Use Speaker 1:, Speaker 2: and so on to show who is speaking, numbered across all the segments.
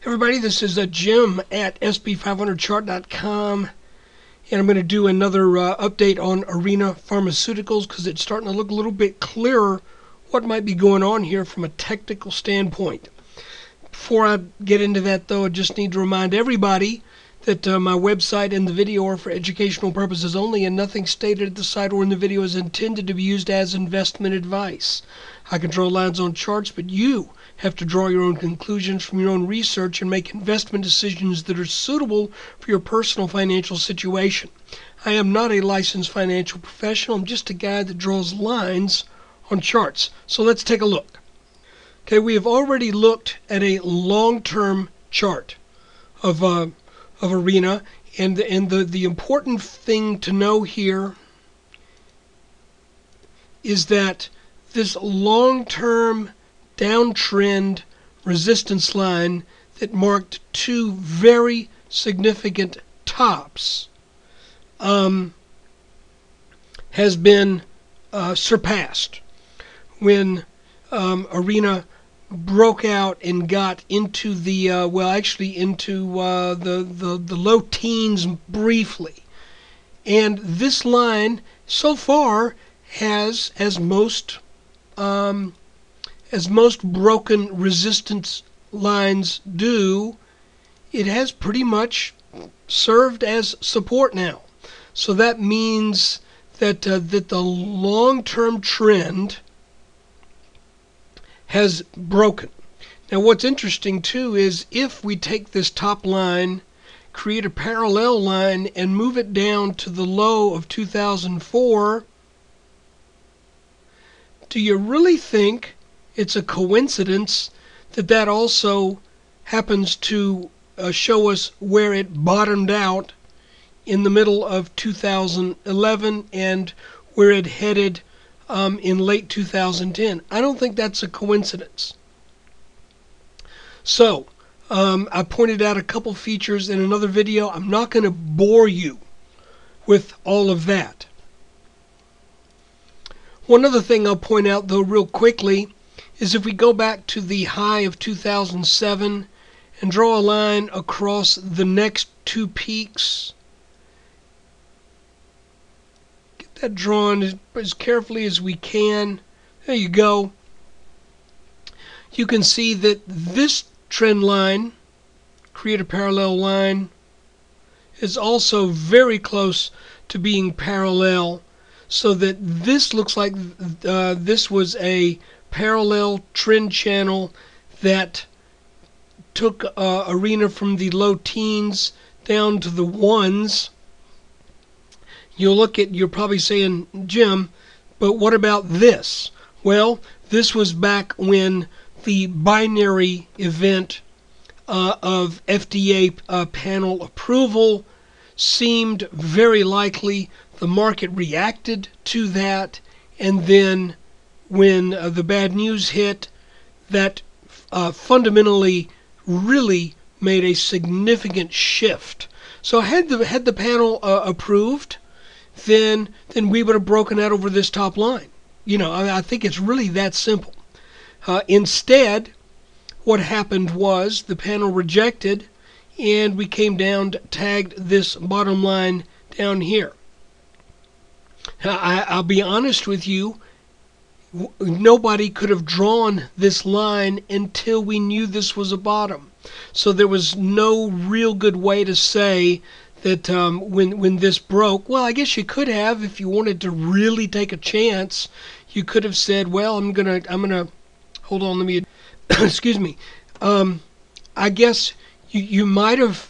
Speaker 1: Everybody, this is Jim at sb500chart.com, and I'm going to do another update on ARNA Pharmaceuticals because it's starting to look a little bit clearer what might be going on here from a technical standpoint. Before I get into that, though, I just need to remind everybody that my website and the video are for educational purposes only, and nothing stated at the site or in the video is intended to be used as investment advice. I can draw lines on charts, but you have to draw your own conclusions from your own research and make investment decisions that are suitable for your personal financial situation. I am not a licensed financial professional. I'm just a guy that draws lines on charts. So let's take a look. Okay, we have already looked at a long-term chart of ARNA, and the important thing to know here is that this long-term downtrend resistance line that marked two very significant tops has been surpassed when ARNA broke out and got into the the low teens briefly, and this line so far has, as most broken resistance lines do, it has pretty much served as support now. So that means that the long-term trend has broken. Now what's interesting too is if we take this top line, create a parallel line, and move it down to the low of 2004, do you really think it's a coincidence that that also happens to show us where it bottomed out in the middle of 2011 and where it headed in late 2010? I don't think that's a coincidence. So, I pointed out a couple features in another video. I'm not going to bore you with all of that. One other thing I'll point out, though, real quickly, is if we go back to the high of 2007 and draw a line across the next two peaks, get that drawn as carefully as we can. There you go. You can see that this trend line, create a parallel line, is also very close to being parallel, so that this looks like this was a parallel trend channel that took ARNA from the low teens down to the ones. You're probably saying, Jim, but what about this? Well, this was back when the binary event of FDA panel approval seemed very likely. The market reacted to that, and then when the bad news hit, that fundamentally really made a significant shift. So had the panel approved, then we would have broken out over this top line. I think it's really that simple. Instead, what happened was the panel rejected, and we came down, tagged this bottom line down here. I'll be honest with you, nobody could have drawn this line until we knew this was a bottom. So there was no real good way to say that when this broke, well, I guess you could have, if you wanted to really take a chance, you could have said, well, I'm gonna hold on, let me excuse me. I guess you might have,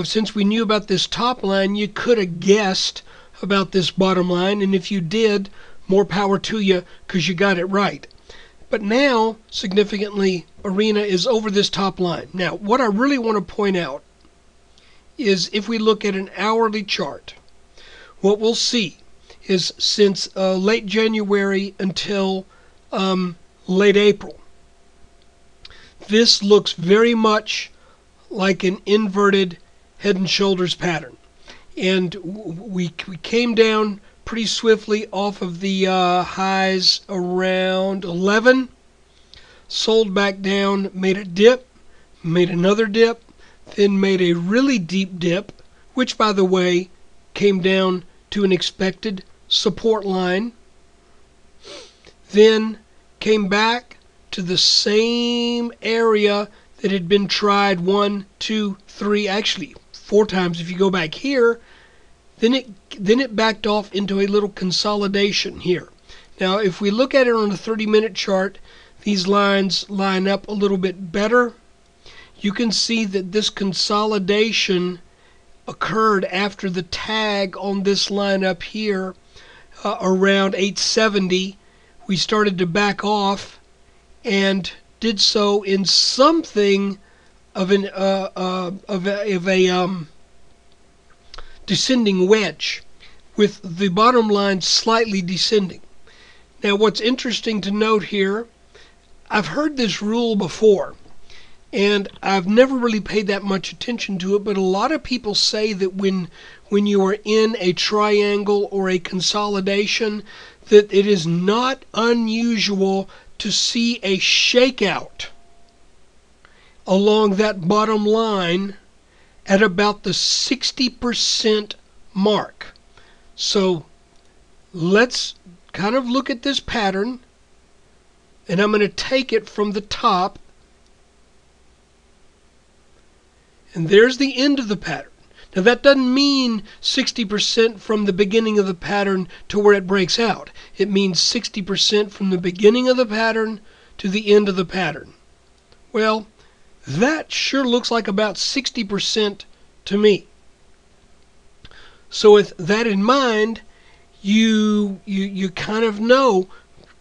Speaker 1: since we knew about this top line, you could have guessed about this bottom line, and if you did, more power to you because you got it right. But now, significantly, ARNA is over this top line. Now, what I really want to point out is if we look at an hourly chart, what we'll see is since late January until late April, this looks very much like an inverted head and shoulders pattern. And we came down pretty swiftly off of the highs around 11, sold back down, made a dip, made another dip, then made a really deep dip, which, by the way, came down to an expected support line, then came back to the same area that had been tried 1, 2, 3, actually 4 times if you go back here. Then it backed off into a little consolidation here. Now, if we look at it on a 30-minute chart, these lines line up a little bit better. You can see that this consolidation occurred after the tag on this line up here around 870. We started to back off and did so in something of a descending wedge, with the bottom line slightly descending. Now, what's interesting to note here, I've heard this rule before, and I've never really paid that much attention to it, but a lot of people say that when you are in a triangle or a consolidation, that it is not unusual to see a shakeout along that bottom line at about the 60% mark. So let's kind of look at this pattern, and I'm going to take it from the top, and there's the end of the pattern. Now, that doesn't mean 60% from the beginning of the pattern to where it breaks out. It means 60% from the beginning of the pattern to the end of the pattern. Well, that sure looks like about 60% to me. So with that in mind, you kind of know,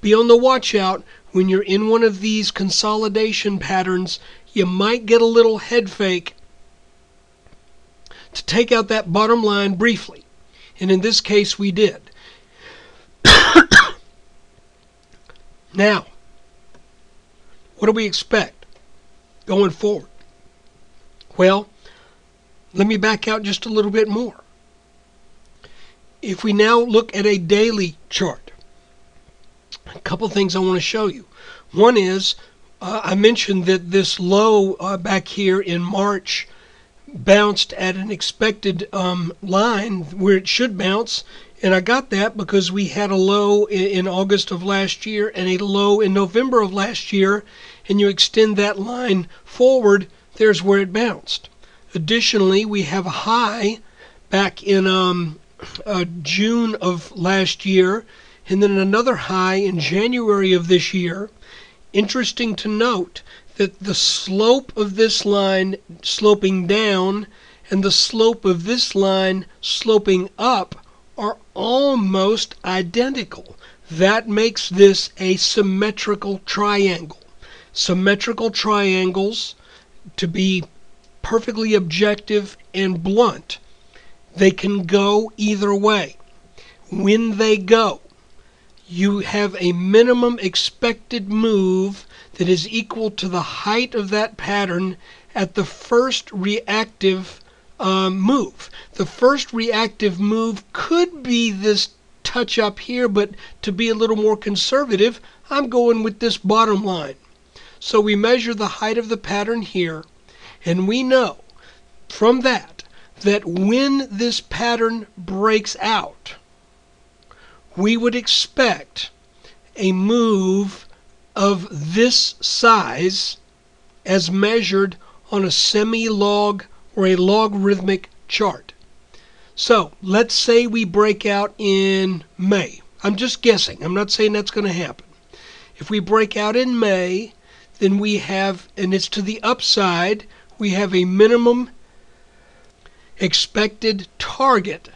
Speaker 1: be on the watch out when you're in one of these consolidation patterns. You might get a little head fake to take out that bottom line briefly. And in this case, we did. Now, what do we expect going forward? Well, let me back out just a little bit more. If we now look at a daily chart, a couple things I want to show you. One is, I mentioned that this low back here in March bounced at an expected line where it should bounce, and I got that because we had a low in August of last year and a low in November of last year, and you extend that line forward, there's where it bounced. Additionally, we have a high back in June of last year, and then another high in January of this year. Interesting to note that the slope of this line sloping down and the slope of this line sloping up are almost identical. That makes this a symmetrical triangle. Symmetrical triangles, to be perfectly objective and blunt, they can go either way. When they go, you have a minimum expected move that is equal to the height of that pattern at the first reactive move. The first reactive move could be this touch up here, but to be a little more conservative, I'm going with this bottom line. So we measure the height of the pattern here, and we know from that when this pattern breaks out, we would expect a move of this size as measured on a semi-log or a logarithmic chart. So let's say we break out in May. I'm just guessing. I'm not saying that's going to happen. If we break out in May, then we have, and it's to the upside, we have a minimum expected target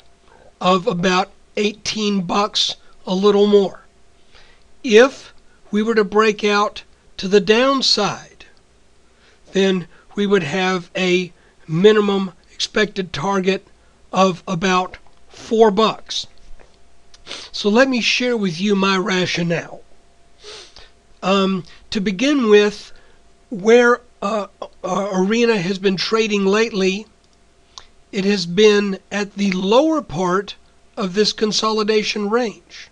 Speaker 1: of about $18, a little more. If we were to break out to the downside, then we would have a minimum expected target of about $4. So let me share with you my rationale. To begin with, where ARNA has been trading lately, it has been at the lower part of this consolidation range.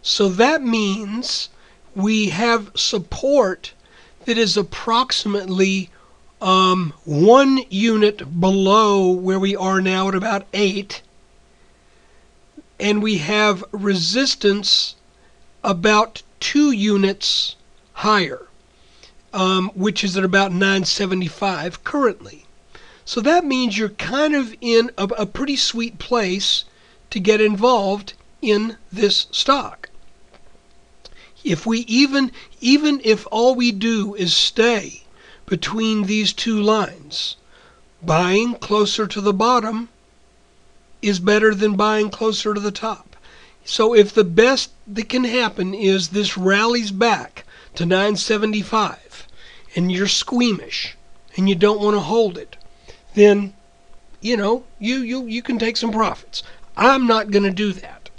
Speaker 1: So that means we have support that is approximately 1 unit below where we are now at about 8, and we have resistance about 2 units higher, which is at about 975 currently. So that means you're kind of in a pretty sweet place to get involved in this stock. If we even if all we do is stay between these two lines, buying closer to the bottom is better than buying closer to the top. So if the best that can happen is this rallies back to 975 and you're squeamish and you don't want to hold it, then you can take some profits. I'm not going to do that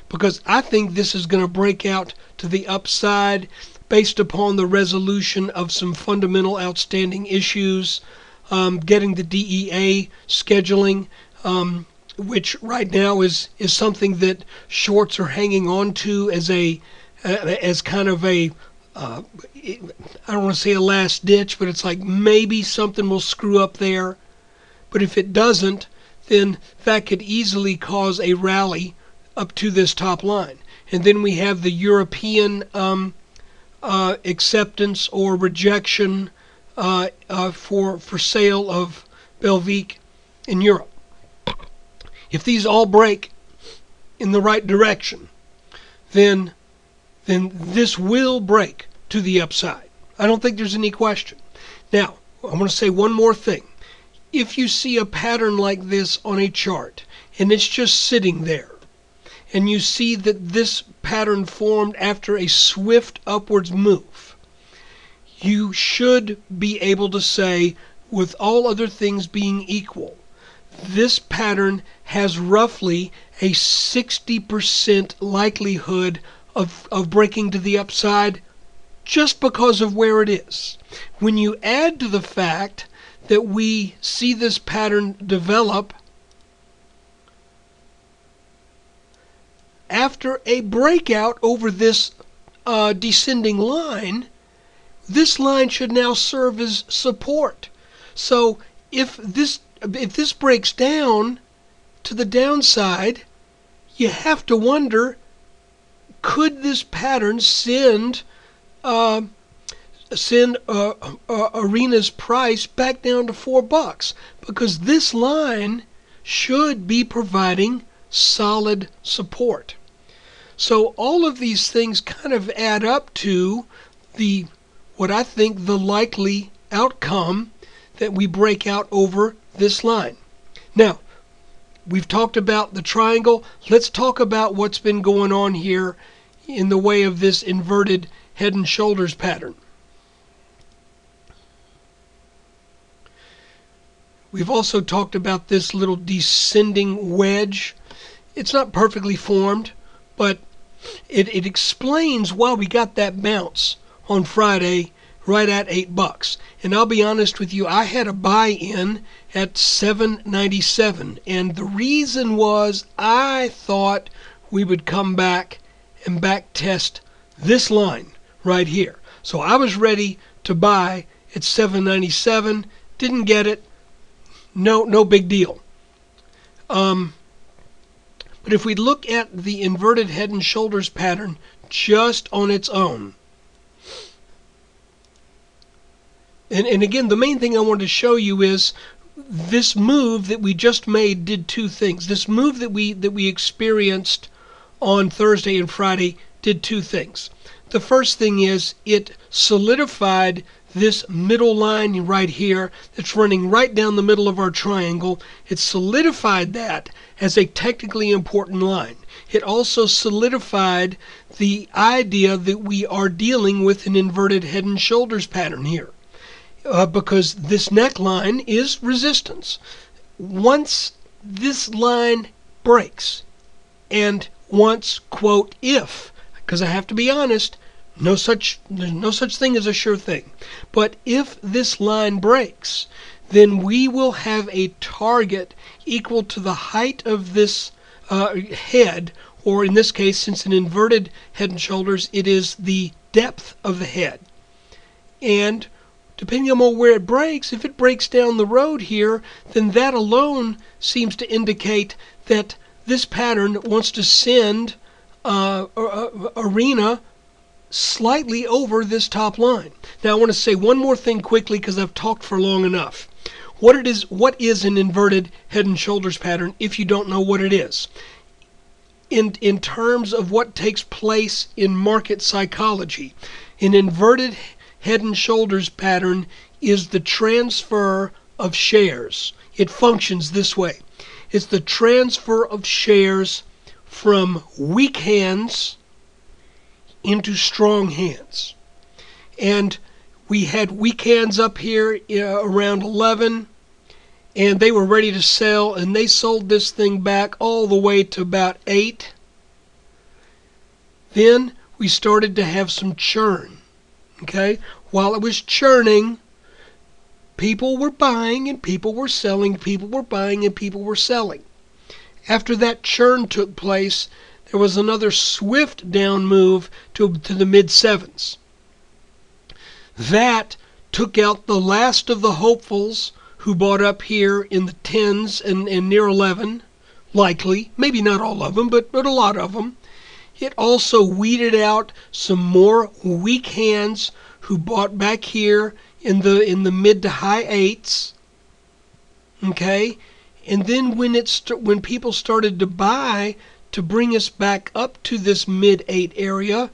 Speaker 1: because I think this is going to break out to the upside based upon the resolution of some fundamental outstanding issues, getting the DEA scheduling, which right now is something that shorts are hanging on to as kind of a I don't want to say a last ditch, but it's like maybe something will screw up there. But if it doesn't, then that could easily cause a rally up to this top line. And then we have the European acceptance or rejection for sale of Belvique in Europe. If these all break in the right direction, then this will break to the upside. I don't think there's any question. Now, I want to say one more thing. If you see a pattern like this on a chart and it's just sitting there, and you see that this pattern formed after a swift upwards move, you should be able to say, with all other things being equal, this pattern has roughly a 60% likelihood of breaking to the upside just because of where it is. When you add to the fact that we see this pattern develop after a breakout over this descending line, this line should now serve as support. So if this breaks down to the downside, you have to wonder, could this pattern send ARNA's price back down to $4? Because this line should be providing solid support. So all of these things kind of add up to what I think the likely outcome that we break out over this line. Now, we've talked about the triangle. Let's talk about what's been going on here in the way of this inverted head and shoulders pattern. We've also talked about this little descending wedge. It's not perfectly formed, but it explains why we got that bounce on Friday right at $8. And I'll be honest with you, I had a buy-in at $7.97, and the reason was I thought we would come back and back test this line right here. So I was ready to buy at $7.97. Didn't get it. No big deal. But if we look at the inverted head and shoulders pattern just on its own, and again, the main thing I wanted to show you is this move that we just made did two things. This move that we experienced on Thursday and Friday did two things. The first thing is it solidified this middle line right here that's running right down the middle of our triangle. It solidified that as a technically important line. It also solidified the idea that we are dealing with an inverted head and shoulders pattern here, because this neckline is resistance. Once this line breaks, and once, quote, if, because I have to be honest, there's no such thing as a sure thing. But if this line breaks, then we will have a target equal to the height of this head, or in this case, since an inverted head and shoulders, it is the depth of the head. And depending on where it breaks, if it breaks down the road here, then that alone seems to indicate that this pattern wants to send ARNA slightly over this top line. Now I want to say one more thing quickly because I've talked for long enough. What is an inverted head and shoulders pattern if you don't know what it is? In terms of what takes place in market psychology, an inverted head and shoulders pattern is the transfer of shares. It functions this way. It's the transfer of shares from weak hands into strong hands. And we had weak hands up here around 11, and they were ready to sell, and they sold this thing back all the way to about 8. Then we started to have some churn. Okay? While it was churning, people were buying and people were selling, people were buying and people were selling. After that churn took place, there was another swift down move to the mid-7s. That took out the last of the hopefuls who bought up here in the 10s and near 11, likely. Maybe not all of them, but a lot of them. It also weeded out some more weak hands who bought back here in the mid to high 8s. Okay? And then when people started to buy to bring us back up to this mid 8 area,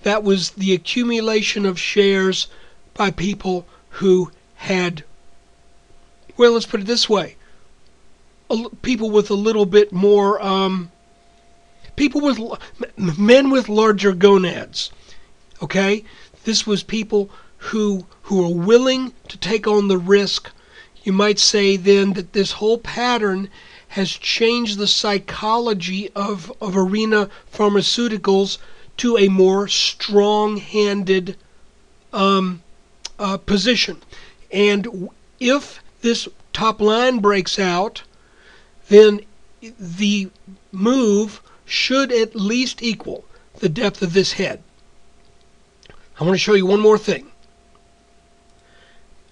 Speaker 1: that was the accumulation of shares by people who had, well, let's put it this way, people with a little bit more, men with larger gonads. Okay? This was people who are willing to take on the risk. You might say then that this whole pattern has changed the psychology of ARNA Pharmaceuticals to a more strong-handed position. And if this top line breaks out, then the move should at least equal the depth of this head. I want to show you one more thing.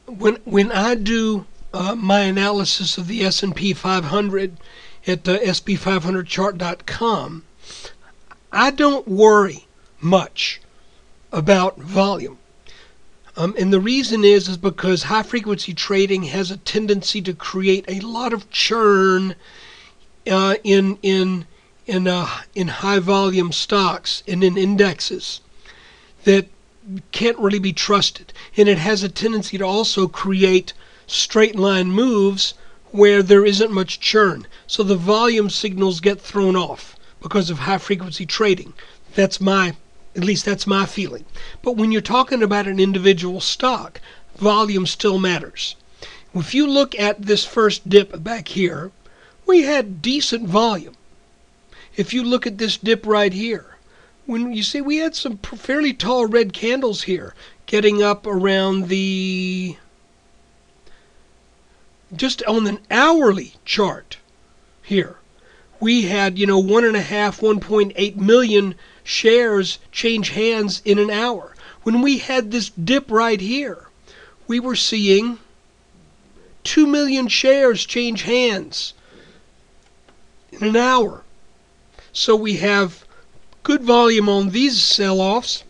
Speaker 1: When I do my analysis of the S&P 500 at sp500chart.com, I don't worry much about volume. And the reason is because high frequency trading has a tendency to create a lot of churn in high volume stocks and in indexes that can't really be trusted. And it has a tendency to also create straight line moves where there isn't much churn. So the volume signals get thrown off because of high frequency trading. At least that's my feeling. But when you're talking about an individual stock, volume still matters. If you look at this first dip back here, we had decent volume. If you look at this dip right here, when you see we had some fairly tall red candles here, getting up around just on an hourly chart here, we had 1.8 million shares change hands in an hour. When we had this dip right here, we were seeing 2 million shares change hands in an hour. So we have good volume on these sell-offs,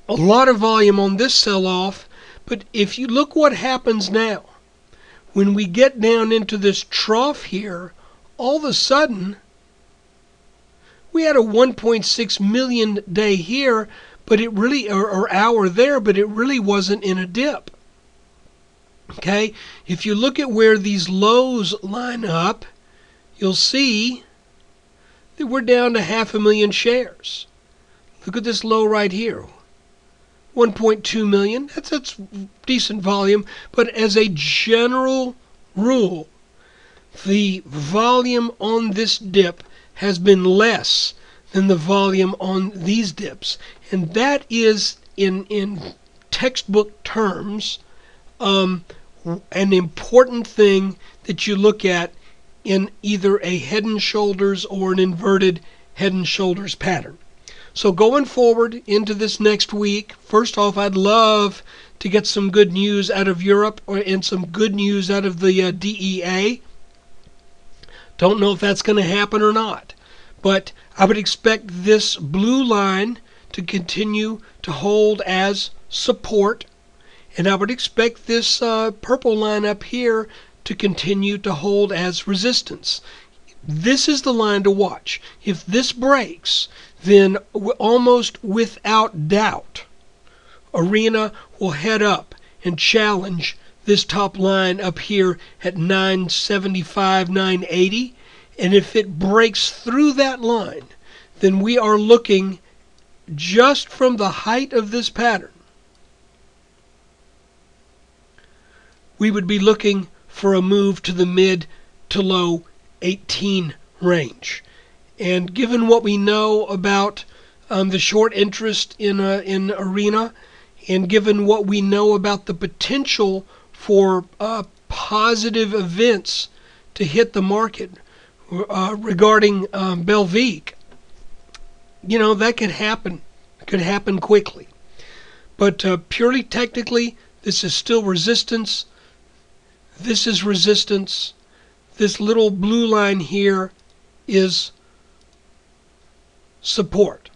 Speaker 1: a lot of volume on this sell-off, but if you look what happens now, when we get down into this trough here, all of a sudden, we had a 1.6 million day here, but it really, or hour there, but it really wasn't in a dip. Okay, if you look at where these lows line up, you'll see that we're down to 500,000 shares. Look at this low right here, 1.2 million. That's decent volume, but as a general rule, the volume on this dip has been less than the volume on these dips, and that is in textbook terms an important thing that you look at in either a head and shoulders or an inverted head and shoulders pattern. So going forward into this next week, first off, I'd love to get some good news out of Europe and some good news out of the DEA. Don't know if that's going to happen or not. But I would expect this blue line to continue to hold as support. And I would expect this purple line up here to continue to hold as resistance. This is the line to watch. If this breaks, then almost without doubt, ARNA will head up and challenge this top line up here at 975, 980. And if it breaks through that line, then we are looking just from the height of this pattern. We would be looking for a move to the mid to low 18 range. And given what we know about the short interest in ARNA, and given what we know about the potential for positive events to hit the market regarding Belvique, you know, that could happen. It could happen quickly. But purely technically, this is still resistance. This is resistance. This little blue line here is support.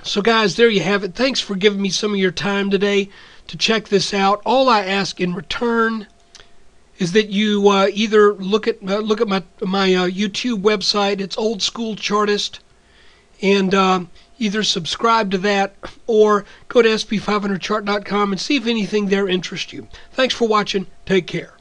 Speaker 1: So guys, there you have it. Thanks for giving me some of your time today to check this out. All I ask in return is that you either look at my YouTube website. It's oldschoolchartist, and either subscribe to that or go to sp500chart.com and see if anything there interests you. Thanks for watching. Take care.